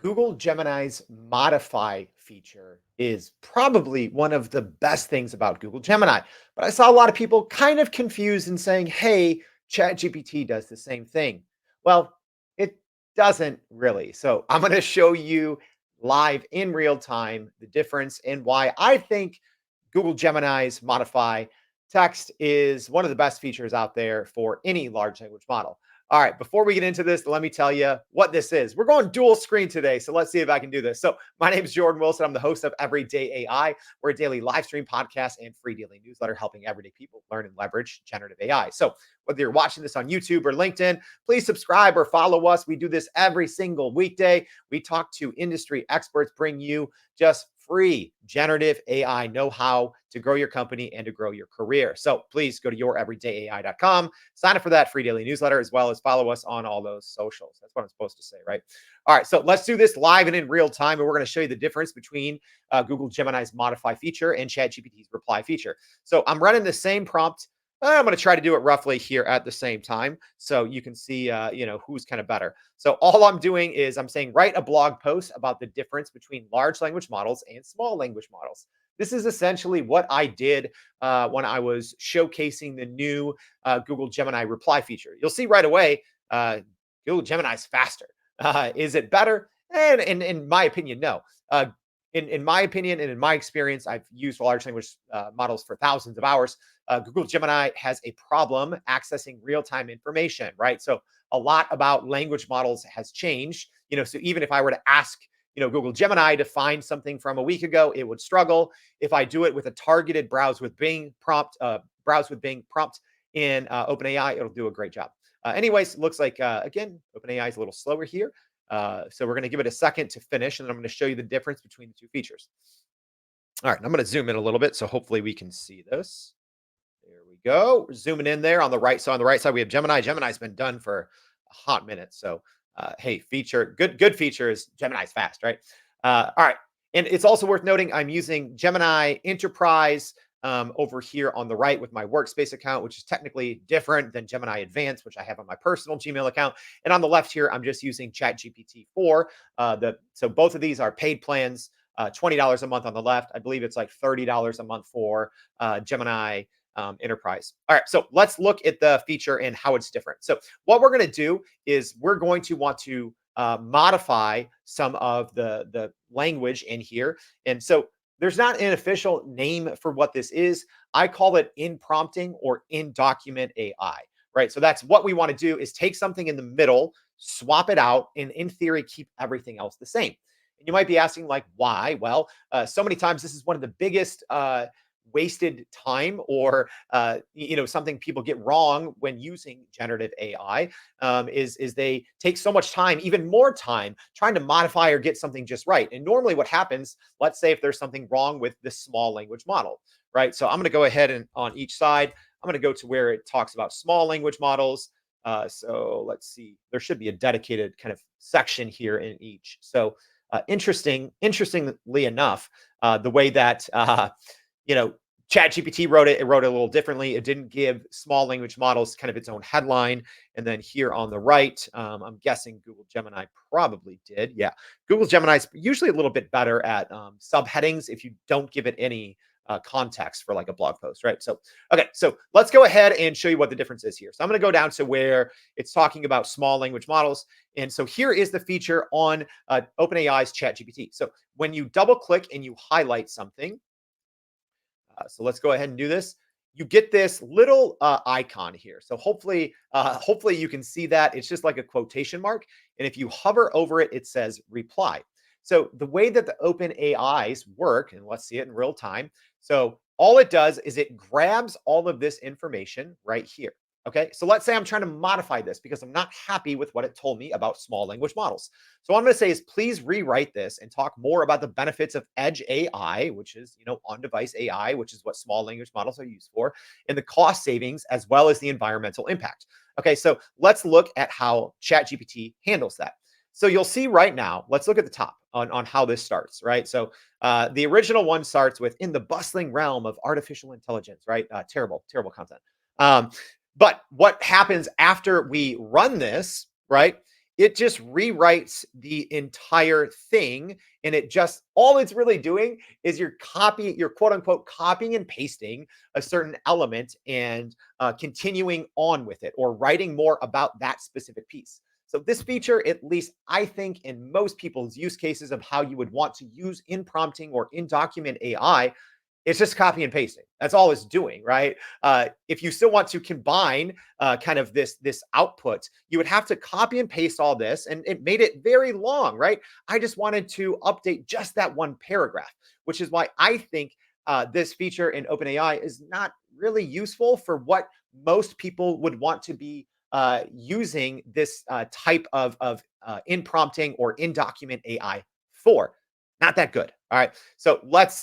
Google Gemini's modify feature is probably one of the best things about Google Gemini. But I saw a lot of people kind of confused and saying, hey, ChatGPT does the same thing. Well, it doesn't really. So I'm going to show you live in real time the difference and why I think Google Gemini's modify text is one of the best features out there for any large language model. All right, before we get into this, let me tell you what this is. We're going dual screen today, so let's see if I can do this. So, my name is Jordan Wilson. I'm the host of Everyday AI. We're a daily live stream podcast and free daily newsletter helping everyday people learn and leverage generative AI. So, whether you're watching this on YouTube or LinkedIn, please subscribe or follow us. We do this every single weekday. We talk to industry experts, bring you just free generative AI know-how to grow your company and to grow your career. So please go to youreverydayai.com, sign up for that free daily newsletter, as well as follow us on all those socials. That's what I'm supposed to say, right? All right, so let's do this live and in real time, and we're going to show you the difference between Google Gemini's modify feature and ChatGPT's reply feature. So I'm running the same prompt. I'm going to try to do it roughly here at the same time so you can see, who's kind of better. So all I'm doing is I'm saying write a blog post about the difference between large language models and small language models. This is essentially what I did when I was showcasing the new Google Gemini reply feature. You'll see right away, Google Gemini is faster. Is it better? And in my opinion, no. In my opinion and in my experience, I've used large language models for thousands of hours. Google Gemini has a problem accessing real-time information, right? So a lot about language models has changed. So even if I were to ask, Google Gemini to find something from a week ago, it would struggle. If I do it with a targeted browse with Bing prompt in OpenAI, it'll do a great job. Anyways, looks like, again, OpenAI is a little slower here. So we're going to give it a second to finish, and then I'm going to show you the difference between the two features. All right, and I'm going to zoom in a little bit, so hopefully we can see this. There we go. We're zooming in there on the right. So on the right side, we have Gemini. Gemini's been done for a hot minute. So, hey, good feature is Gemini's fast, right? All right. And it's also worth noting I'm using Gemini Enterprise over here on the right with my Workspace account, which is technically different than Gemini Advanced, which I have on my personal Gmail account. And on the left here, I'm just using ChatGPT 4. So both of these are paid plans, $20 a month on the left. I believe it's like $30 a month for Gemini Enterprise. All right, so let's look at the feature and how it's different. So what we're going to do is we're going to want to modify some of the language in here. And so there's not an official name for what this is. I call it in prompting or in document AI, right? So that's what we want to do is take something in the middle, swap it out, and in theory, keep everything else the same. And you might be asking, like, why? Well, so many times this is one of the biggest wasted time or something people get wrong when using generative AI is they take so much time, even more time, trying to modify or get something just right. And normally what happens, let's say if there's something wrong with this small language model, right? So I'm going to go ahead and on each side, I'm going to go to where it talks about small language models. So let's see, there should be a dedicated kind of section here in each. So interestingly enough, the way that ChatGPT wrote it a little differently. It didn't give small language models kind of its own headline. And then here on the right, I'm guessing Google Gemini probably did. Yeah, Google Gemini is usually a little bit better at subheadings if you don't give it any context for like a blog post, right? So, okay, so let's go ahead and show you what the difference is here. So I'm going to go down to where it's talking about small language models. And so here is the feature on OpenAI's ChatGPT. So when you double click and you highlight something, so let's go ahead and do this. You get this little icon here. So hopefully you can see that. It's just like a quotation mark. And if you hover over it, it says reply. So the way that the OpenAIs work, and let's see it in real time. So all it does is it grabs all of this information right here. Okay, so let's say I'm trying to modify this because I'm not happy with what it told me about small language models. So what I'm going to say is please rewrite this and talk more about the benefits of edge AI, which is, on-device AI, which is what small language models are used for, and the cost savings as well as the environmental impact. Okay, so let's look at how ChatGPT handles that. So you'll see right now, let's look at the top on how this starts, right? So the original one starts with in the bustling realm of artificial intelligence, right? Terrible content. But what happens after we run this, right, it just rewrites the entire thing. And it just, all it's really doing is you're quote unquote copying and pasting a certain element and continuing on with it or writing more about that specific piece. So this feature, at least I think in most people's use cases of how you would want to use in prompting or in document AI, it's just copy and pasting. That's all it's doing, right? If you still want to combine kind of this output, you would have to copy and paste all this, and it made it very long, right? I just wanted to update just that one paragraph, which is why I think this feature in OpenAI is not really useful for what most people would want to be using this type of in prompting or in document AI for. Not that good. All right. So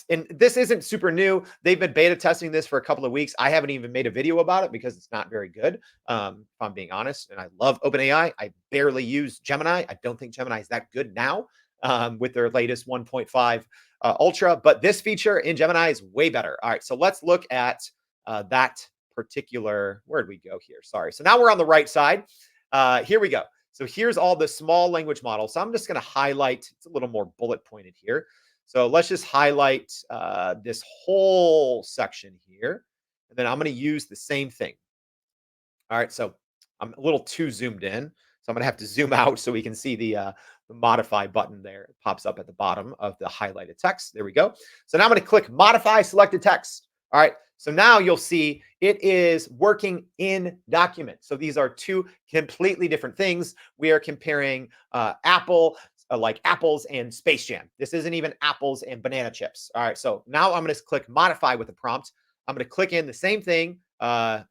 and this isn't super new. They've been beta testing this for a couple of weeks. I haven't even made a video about it because it's not very good. If I'm being honest, and I love OpenAI. I barely use Gemini. I don't think Gemini is that good now with their latest 1.5 Ultra, but this feature in Gemini is way better. All right. So let's look at that particular, where did we go here? Sorry. So now we're on the right side. Here we go. So here's all the small language models. So I'm just going to highlight, it's a little more bullet pointed here. So let's just highlight this whole section here. And then I'm going to use the same thing. All right. So I'm a little too zoomed in. So I'm going to have to zoom out so we can see the modify button there. It pops up at the bottom of the highlighted text. There we go. So now I'm going to click modify selected text. All right. So now you'll see it is working in document. So these are two completely different things. We are comparing like apples and Space Jam. This isn't even apples and banana chips. All right. So now I'm going to click modify with the prompt. I'm going to click in the same thing and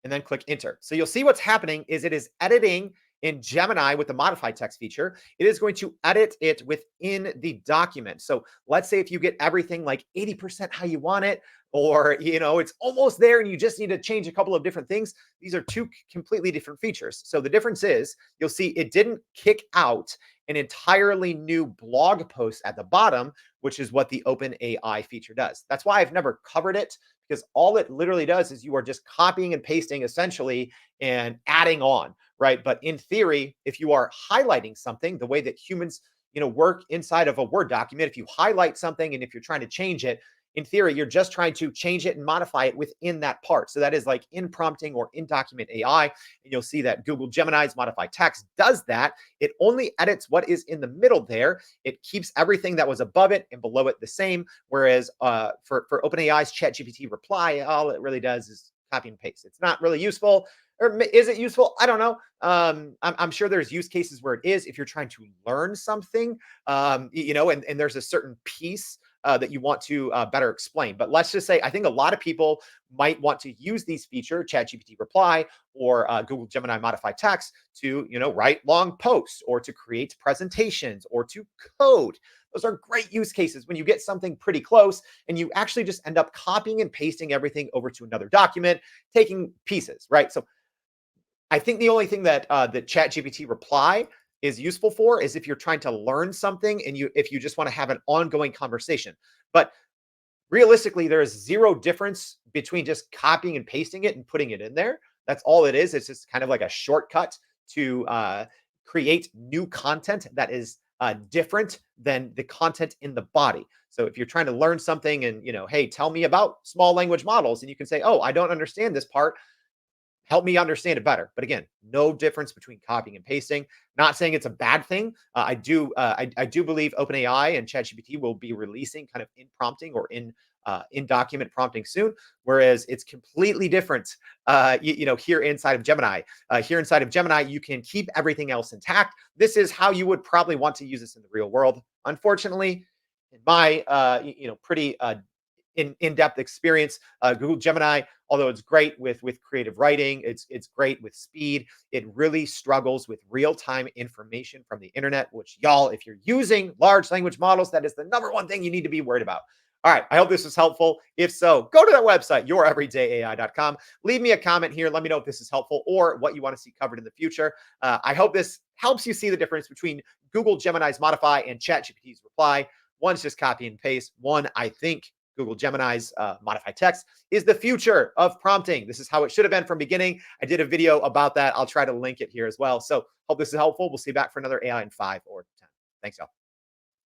then click enter. So you'll see what's happening is it is editing in Gemini with the modify text feature. It is going to edit it within the document. So let's say if you get everything like 80% how you want it, or it's almost there and you just need to change a couple of different things. These are two completely different features. So the difference is you'll see it didn't kick out an entirely new blog post at the bottom, which is what the OpenAI feature does. That's why I've never covered it, because all it literally does is you are just copying and pasting essentially and adding on, right? But in theory, if you are highlighting something, the way that humans, work inside of a Word document, if you highlight something and if you're trying to change it, in theory, you're just trying to change it and modify it within that part. So that is like in prompting or in document AI. And you'll see that Google Gemini's modify text does that. It only edits what is in the middle there. It keeps everything that was above it and below it the same. Whereas for OpenAI's ChatGPT reply, all it really does is copy and paste. It's not really useful. Or is it useful? I don't know. I'm sure there's use cases where it is if you're trying to learn something, and there's a certain piece that you want to better explain. But let's just say, I think a lot of people might want to use these features, ChatGPT reply or Google Gemini modify text, to write long posts or to create presentations or to code. Those are great use cases when you get something pretty close and you actually just end up copying and pasting everything over to another document, taking pieces, right? So I think the only thing that the ChatGPT reply is useful for is if you're trying to learn something and if you just want to have an ongoing conversation. But realistically, there is zero difference between just copying and pasting it and putting it in there. That's all it is. It's just kind of like a shortcut to create new content that is different than the content in the body. So if you're trying to learn something and, hey, tell me about small language models, and you can say, oh, I don't understand this part, help me understand it better. But again, no difference between copying and pasting. Not saying it's a bad thing. I do believe OpenAI and ChatGPT will be releasing kind of in prompting or in document prompting soon. Whereas it's completely different. Here inside of Gemini. Here inside of Gemini, you can keep everything else intact. This is how you would probably want to use this in the real world. Unfortunately, in my pretty in-depth experience, Google Gemini, although it's great with creative writing, it's great with speed, it really struggles with real-time information from the internet, which, y'all, if you're using large language models, that is the number one thing you need to be worried about. All right, I hope this was helpful. If so, go to that website, youreverydayai.com. Leave me a comment here. Let me know if this is helpful or what you want to see covered in the future. I hope this helps you see the difference between Google Gemini's modify and ChatGPT's reply. One's just copy and paste. One, I think, Google Gemini's modified text is the future of prompting. This is how it should have been from beginning. I did a video about that. I'll try to link it here as well. So hope this is helpful. We'll see you back for another AI in 5 or 10. Thanks, y'all.